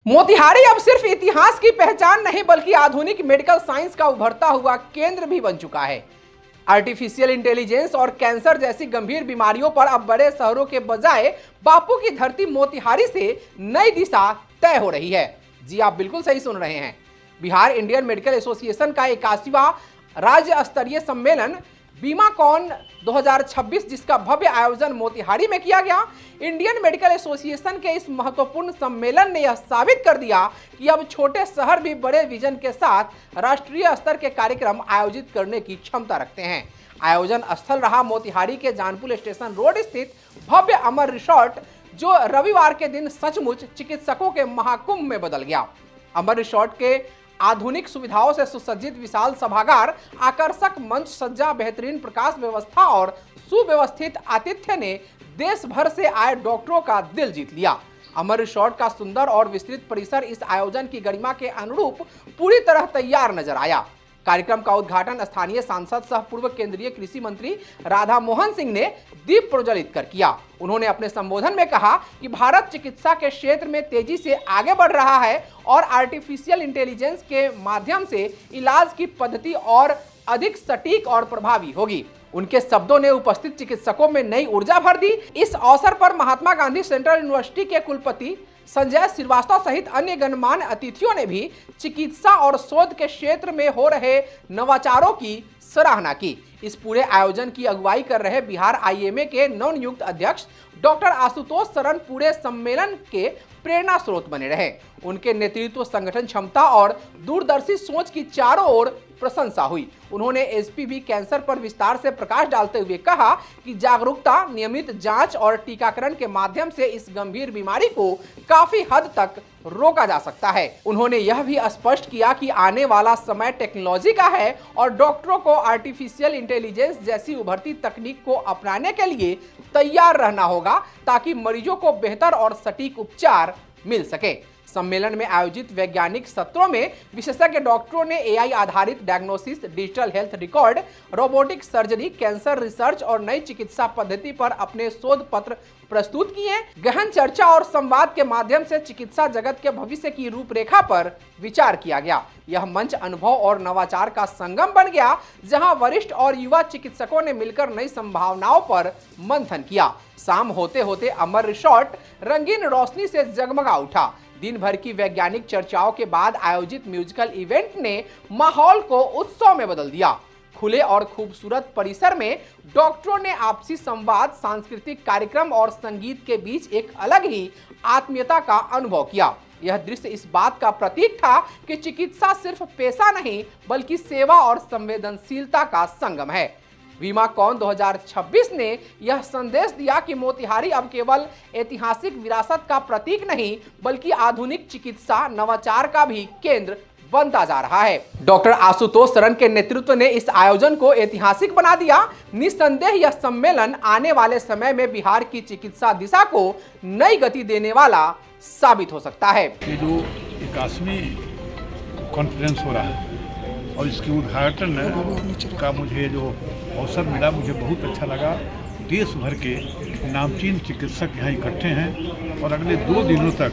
मोतिहारी अब सिर्फ इतिहास की पहचान नहीं बल्कि आधुनिक मेडिकल साइंस का उभरता हुआ केंद्र भी बन चुका है। आर्टिफिशियल इंटेलिजेंस और कैंसर जैसी गंभीर बीमारियों पर अब बड़े शहरों के बजाय बापू की धरती मोतिहारी से नई दिशा तय हो रही है। जी आप बिल्कुल सही सुन रहे हैं। बिहार इंडियन मेडिकल एसोसिएशन का 81वां राज्य स्तरीय सम्मेलन बीमाकॉन 2026, जिसका भव्य आयोजन मोतिहारी में किया गया। इंडियन मेडिकल एसोसिएशन के इस महत्वपूर्ण सम्मेलन ने यह साबित कर दिया कि अब छोटे शहर भी बड़े विजन के साथ राष्ट्रीय स्तर के कार्यक्रम आयोजित करने की क्षमता रखते हैं। आयोजन स्थल रहा मोतिहारी के जानपुर स्टेशन रोड स्थित भव्य अमर रिसोर्ट, जो रविवार के दिन सचमुच चिकित्सकों के महाकुंभ में बदल गया। अमर रिसोर्ट के आधुनिक सुविधाओं से सुसज्जित विशाल सभागार, आकर्षक मंच सज्जा, बेहतरीन प्रकाश व्यवस्था और सुव्यवस्थित आतिथ्य ने देश भर से आए डॉक्टरों का दिल जीत लिया। अमर रिसोर्ट का सुंदर और विस्तृत परिसर इस आयोजन की गरिमा के अनुरूप पूरी तरह तैयार नजर आया। कार्यक्रम का उद्घाटन स्थानीय सांसद सह पूर्व केंद्रीय कृषि मंत्री राधा मोहन सिंह ने दीप प्रज्वलित कर किया। उन्होंने अपने संबोधन में कहा कि भारत चिकित्सा के क्षेत्र में तेजी से आगे बढ़ रहा है और आर्टिफिशियल इंटेलिजेंस के माध्यम से इलाज की पद्धति और अधिक सटीक और प्रभावी होगी। उनके शब्दों ने उपस्थित चिकित्सकों में नई ऊर्जा भर दी। इस अवसर पर महात्मा गांधी सेंट्रल यूनिवर्सिटी के कुलपति संजय श्रीवास्तव सहित अन्य गणमान्य अतिथियों ने भी चिकित्सा और शोध के क्षेत्र में हो रहे नवाचारों की सराहना की। इस पूरे आयोजन की अगुवाई कर रहे बिहार आईएमए के नवनियुक्त अध्यक्ष डॉक्टर आशुतोष शरण पूरे सम्मेलन के प्रेरणा स्रोत बने रहे। उनके नेतृत्व, संगठन क्षमता और दूरदर्शी सोच की चारों ओर प्रशंसा हुई। उन्होंने एचपीवी कैंसर पर विस्तार से प्रकाश डालते हुए कहा कि जागरूकता, नियमित जांच और टीकाकरण के माध्यम से इस गंभीर बीमारी को काफी हद तक रोका जा सकता है। उन्होंने यह भी स्पष्ट किया कि आने वाला समय टेक्नोलॉजी का है और डॉक्टरों को आर्टिफिशियल इंटेलिजेंस जैसी उभरती तकनीक को अपनाने के लिए तैयार रहना होगा ताकि मरीजों को बेहतर और सटीक उपचार मिल सके। सम्मेलन में आयोजित वैज्ञानिक सत्रों में विशेषज्ञ डॉक्टरों ने एआई आधारित diagnosis, digital health record, robotic surgery, cancer research और नई चिकित्सा पद्धति पर अपने शोध पत्र प्रस्तुत किए। गहन चर्चा और संवाद के माध्यम से चिकित्सा जगत के भविष्य की रूपरेखा पर विचार किया गया। यह मंच अनुभव और नवाचार का संगम बन गया, जहां वरिष्ठ और युवा चिकित्सकों ने मिलकर नई संभावनाओं पर मंथन किया। शाम होते होते अमर रिसोर्ट रंगीन रोशनी से जगमगा उठा। दिन भर की वैज्ञानिक चर्चाओं के बाद आयोजित म्यूजिकल इवेंट ने माहौल को उत्सव में बदल दिया। खुले और खूबसूरत परिसर में डॉक्टरों ने आपसी संवाद, सांस्कृतिक कार्यक्रम और संगीत के बीच एक अलग ही आत्मीयता का अनुभव किया। यह दृश्य इस बात का प्रतीक था कि चिकित्सा सिर्फ पेशा नहीं बल्कि सेवा और संवेदनशीलता का संगम है। बीमाकॉन 2026 ने यह संदेश दिया कि मोतिहारी अब केवल ऐतिहासिक विरासत का प्रतीक नहीं बल्कि आधुनिक चिकित्सा नवाचार का भी केंद्र बनता जा रहा है। डॉक्टर आशुतोष शरण के नेतृत्व ने इस आयोजन को ऐतिहासिक बना दिया। निस्संदेह यह सम्मेलन आने वाले समय में बिहार की चिकित्सा दिशा को नई गति देने वाला साबित हो सकता है। ये जो 81वीं कॉन्फ्रेंस हो रहा है और इसके उद्घाटन का मुझे जो अवसर मिला, मुझे बहुत अच्छा लगा। देश भर के नामचीन चिकित्सक यहाँ इकट्ठे हैं और अगले 2 दिनों तक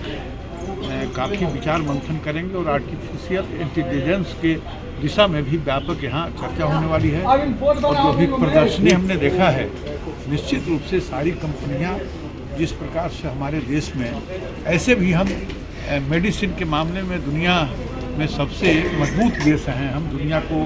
काफ़ी विचार मंथन करेंगे और आर्टिफिशियल इंटेलिजेंस के दिशा में भी व्यापक यहाँ चर्चा होने वाली है। और जो भी प्रदर्शनी हमने देखा है, निश्चित रूप से सारी कंपनियाँ जिस प्रकार से हमारे देश में, ऐसे भी हम मेडिसिन के मामले में दुनिया में सबसे मजबूत देश हैं। हम दुनिया को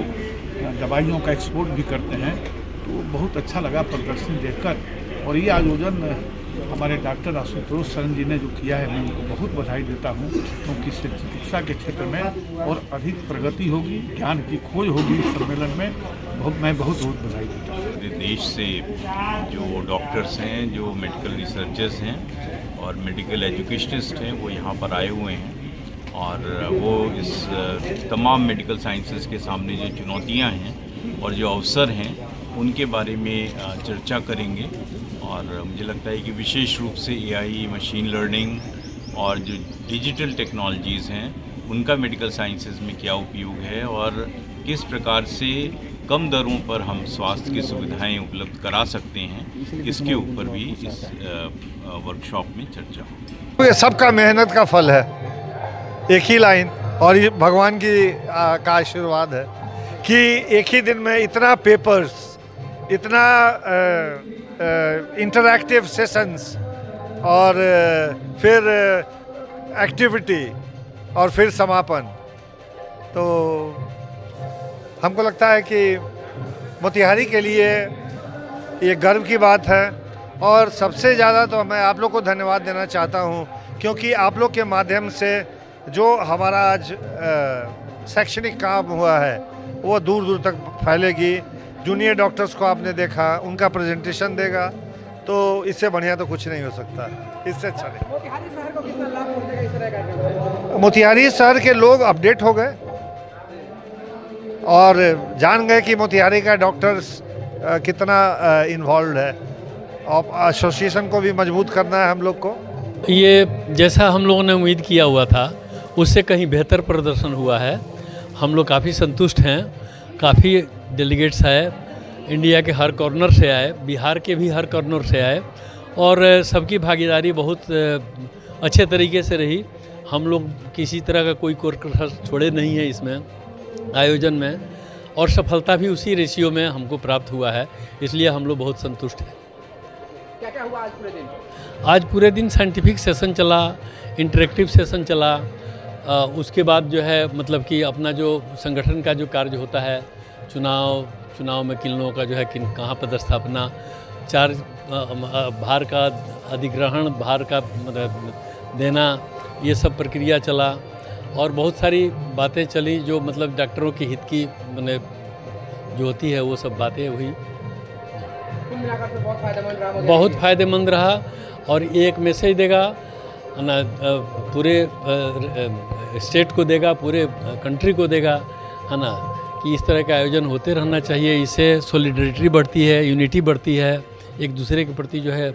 दवाइयों का एक्सपोर्ट भी करते हैं। तो बहुत अच्छा लगा प्रदर्शनी देखकर। और ये आयोजन हमारे डॉक्टर आशुतोष शरण जी ने जो किया है, मैं उनको बहुत बधाई देता हूँ, क्योंकि इससे चिकित्सा के क्षेत्र में और अधिक प्रगति होगी, ज्ञान की खोज होगी। इस सम्मेलन में मैं बहुत बधाई देता हूँ। पूरे देश से जो डॉक्टर्स हैं, जो मेडिकल रिसर्चर्स हैं और मेडिकल एजुकेशनिस्ट हैं, वो यहाँ पर आए हुए हैं और वो इस तमाम मेडिकल साइंसेस के सामने जो चुनौतियाँ हैं और जो अवसर हैं उनके बारे में चर्चा करेंगे। और मुझे लगता है कि विशेष रूप से एआई, मशीन लर्निंग और जो डिजिटल टेक्नोलॉजीज़ हैं उनका मेडिकल साइंसेस में क्या उपयोग है और किस प्रकार से कम दरों पर हम स्वास्थ्य की सुविधाएं उपलब्ध करा सकते हैं, इसके ऊपर भी इस वर्कशॉप में चर्चा होगी। ये सबका मेहनत का फल है। एक ही लाइन, और ये भगवान की का आशीर्वाद है कि एक ही दिन में इतना पेपर्स, इतना इंटरैक्टिव सेशंस और फिर एक्टिविटी और फिर समापन। तो हमको लगता है कि मोतिहारी के लिए ये गर्व की बात है, और सबसे ज़्यादा तो मैं आप लोग को धन्यवाद देना चाहता हूँ, क्योंकि आप लोग के माध्यम से जो हमारा आज शैक्षणिक काम हुआ है वो दूर दूर तक फैलेगी। जूनियर डॉक्टर्स को आपने देखा, उनका प्रेजेंटेशन देगा, तो इससे बढ़िया तो कुछ नहीं हो सकता, इससे अच्छा नहीं। मोतिहारी शहर को कितना लाभ पहुंचेगा इस तरह का? मोतिहारी शहर के लोग अपडेट हो गए और जान गए कि मोतिहारी का डॉक्टर्स कितना इन्वॉल्व है, और एसोसिएशन को भी मजबूत करना है हम लोग को। ये जैसा हम लोगों ने उम्मीद किया हुआ था उससे कहीं बेहतर प्रदर्शन हुआ है। हम लोग काफ़ी संतुष्ट हैं। काफ़ी डेलीगेट्स आए, इंडिया के हर कॉर्नर से आए, बिहार के भी हर कॉर्नर से आए, और सबकी भागीदारी बहुत अच्छे तरीके से रही। हम लोग किसी तरह का कोई कोर छोड़े नहीं है इसमें आयोजन में, और सफलता भी उसी रेशियो में हमको प्राप्त हुआ है, इसलिए हम लोग बहुत संतुष्ट हैं। क्या क्या हुआ आज पूरे दिन? आज पूरे दिन साइंटिफिक सेशन चला, इंटरेक्टिव सेशन चला, उसके बाद जो है मतलब कि अपना जो संगठन का जो कार्य होता है, चुनाव में किन लोगों का जो है किन कहाँ पदस्थापना, भार का अधिग्रहण, भार का देना, ये सब प्रक्रिया चला, और बहुत सारी बातें चली जो मतलब डॉक्टरों के हित की जो होती है वो सब बातें हुई। कुल मिलाकर से बहुत फायदेमंद रहा। बहुत फायदेमंद रहा, और ये एक मैसेज देगा ना, पूरे स्टेट को देगा, पूरे कंट्री को देगा, है ना, कि इस तरह का आयोजन होते रहना चाहिए। इससे सॉलिडरिटी बढ़ती है, यूनिटी बढ़ती है, एक दूसरे के प्रति जो है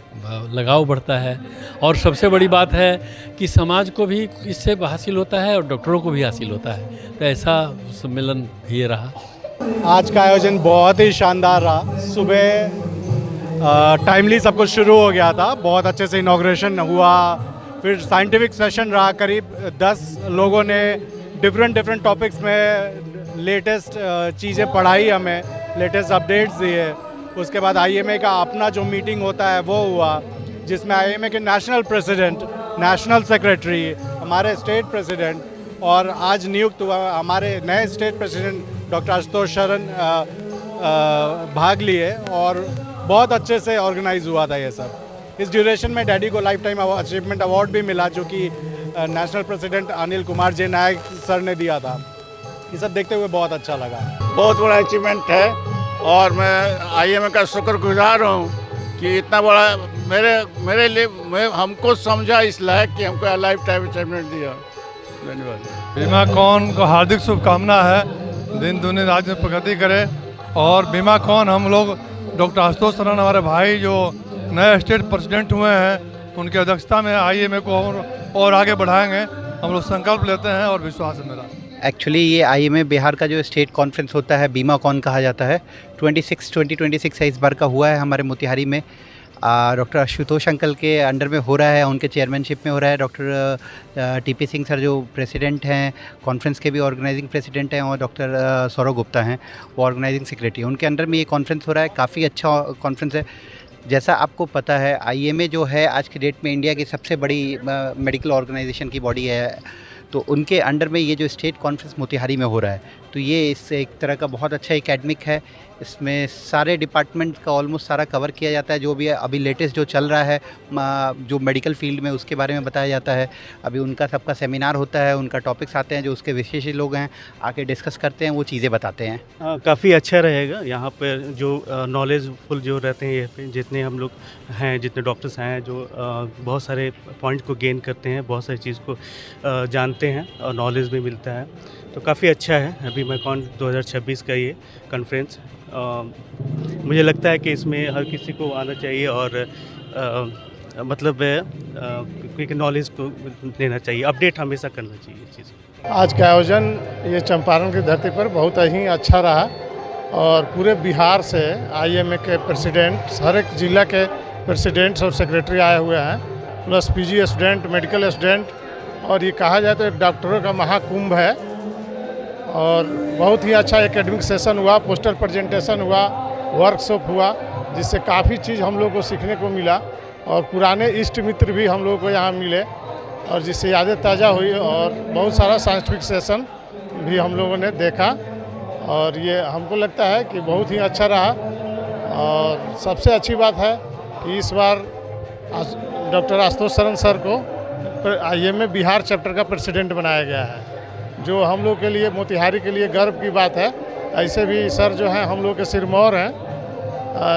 लगाव बढ़ता है, और सबसे बड़ी बात है कि समाज को भी इससे हासिल होता है और डॉक्टरों को भी हासिल होता है। तो ऐसा सम्मेलन ये रहा। आज का आयोजन बहुत ही शानदार रहा। सुबह टाइमली सब कुछ शुरू हो गया था, बहुत अच्छे से इनॉग्रेशन हुआ, फिर साइंटिफिक सेशन रहा। करीब 10 लोगों ने डिफरेंट टॉपिक्स में लेटेस्ट चीज़ें पढ़ाई, हमें लेटेस्ट अपडेट्स दिए। उसके बाद आईएमए का अपना जो मीटिंग होता है वो हुआ, जिसमें आईएमए के नेशनल प्रेसिडेंट, नेशनल सेक्रेटरी, हमारे स्टेट प्रेसिडेंट, और आज नियुक्त हुआ हमारे नए स्टेट प्रेसिडेंट डॉक्टर आशुतोष शरण भाग लिए, और बहुत अच्छे से ऑर्गेनाइज हुआ था ये सब। इस ड्यूरेशन में डैडी को लाइफ टाइम अचीवमेंट अवार्ड भी मिला, जो कि नेशनल प्रेसिडेंट अनिल कुमार जे नायक सर ने दिया था। ये सब देखते हुए बहुत अच्छा लगा। बहुत बड़ा अचीवमेंट है, और मैं आईएमए का शुक्रगुजार हूँ कि इतना बड़ा मेरे लिए हमको समझा इस लायक कि हमको लाइफ टाइम अचीवमेंट दिया। धन्यवाद। बीमा कौन को हार्दिक शुभकामना है, दिन दुनिया राज्य में प्रगति करे। और बीमा कौन हम लोग डॉक्टर आशुतोष शरण हमारे भाई जो नए स्टेट प्रेसिडेंट हुए हैं, उनकी अध्यक्षता में आईएमए को और आगे बढ़ाएंगे। हम लोग संकल्प लेते हैं और विश्वास है मेरा। एक्चुअली ये आईएमए बिहार का जो स्टेट कॉन्फ्रेंस होता है, बीमा कौन कहा जाता है, 2026 है इस बार का हुआ है हमारे मोतिहारी में। डॉक्टर आशुतोष अंकल के अंडर में हो रहा है, उनके चेयरमैनशिप में हो रहा है। डॉक्टर टीपी सिंह सर जो प्रेसिडेंट हैं, कॉन्फ्रेंस के भी ऑर्गेनाइजिंग प्रेसिडेंट हैं, और डॉक्टर सौरव गुप्ता हैं वो ऑर्गेनाइजिंग सेक्रेटरी। उनके अंडर में ये कॉन्फ्रेंस हो रहा है। काफ़ी अच्छा कॉन्फ्रेंस है। जैसा आपको पता है, आईएमए जो है आज की डेट में इंडिया की सबसे बड़ी मेडिकल ऑर्गेनाइजेशन की बॉडी है, तो उनके अंडर में ये जो स्टेट कॉन्फ्रेंस मोतिहारी में हो रहा है, तो ये इससे एक तरह का बहुत अच्छा एकेडमिक है। इसमें सारे डिपार्टमेंट का ऑलमोस्ट सारा कवर किया जाता है। जो भी अभी लेटेस्ट जो चल रहा है जो मेडिकल फील्ड में, उसके बारे में बताया जाता है। अभी उनका सबका सेमिनार होता है, उनका टॉपिक्स आते हैं, जो उसके विशेष लोग हैं आके डिस्कस करते हैं, वो चीज़ें बताते हैं। काफ़ी अच्छा रहेगा। यहाँ पर जो नॉलेजफुल जो रहते हैं, ये पे जितने हम लोग हैं, जितने डॉक्टर्स हैं, जो बहुत सारे पॉइंट को गेन करते हैं, बहुत सारी चीज़ को जानते हैं और नॉलेज भी मिलता है, तो काफ़ी अच्छा है। अभी बीमाकॉन 2026 का ये कॉन्फ्रेंस, मुझे लगता है कि इसमें हर किसी को आना चाहिए, और मतलब क्योंकि नॉलेज को लेना चाहिए, अपडेट हमेशा करना चाहिए ये चीज़। आज का आयोजन ये चंपारण की धरती पर बहुत ही अच्छा रहा, और पूरे बिहार से आईएमए के प्रेसिडेंट, हर एक जिला के प्रेसिडेंट्स और सेक्रेटरी आए हुए हैं, plus PG student, medical student और ये कहा जाए तो एक डॉक्टरों का महाकुंभ है। और बहुत ही अच्छा एकेडमिक सेशन हुआ, पोस्टर प्रेजेंटेशन हुआ, वर्कशॉप हुआ, जिससे काफ़ी चीज़ हम लोग को सीखने को मिला और पुराने इष्ट मित्र भी हम लोग को यहाँ मिले और जिससे यादें ताज़ा हुई और बहुत सारा साइंटिफिक सेशन भी हम लोगों ने देखा और ये हमको लगता है कि बहुत ही अच्छा रहा। और सबसे अच्छी बात है कि इस बार डॉक्टर आशुतोष शरण सर को IMA बिहार चैप्टर का प्रेसिडेंट बनाया गया है, जो हम लोग के लिए, मोतिहारी के लिए गर्व की बात है। ऐसे भी सर जो हैं हम लोग के सिरमौर हैं,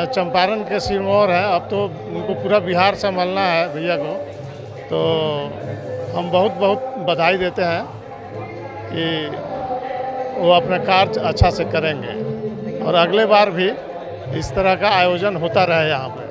चंपारण के सिरमौर हैं, अब तो उनको पूरा बिहार संभालना है भैया को। तो हम बहुत बहुत बधाई देते हैं कि वो अपना कार्य अच्छा से करेंगे और अगले बार भी इस तरह का आयोजन होता रहे यहाँ पर।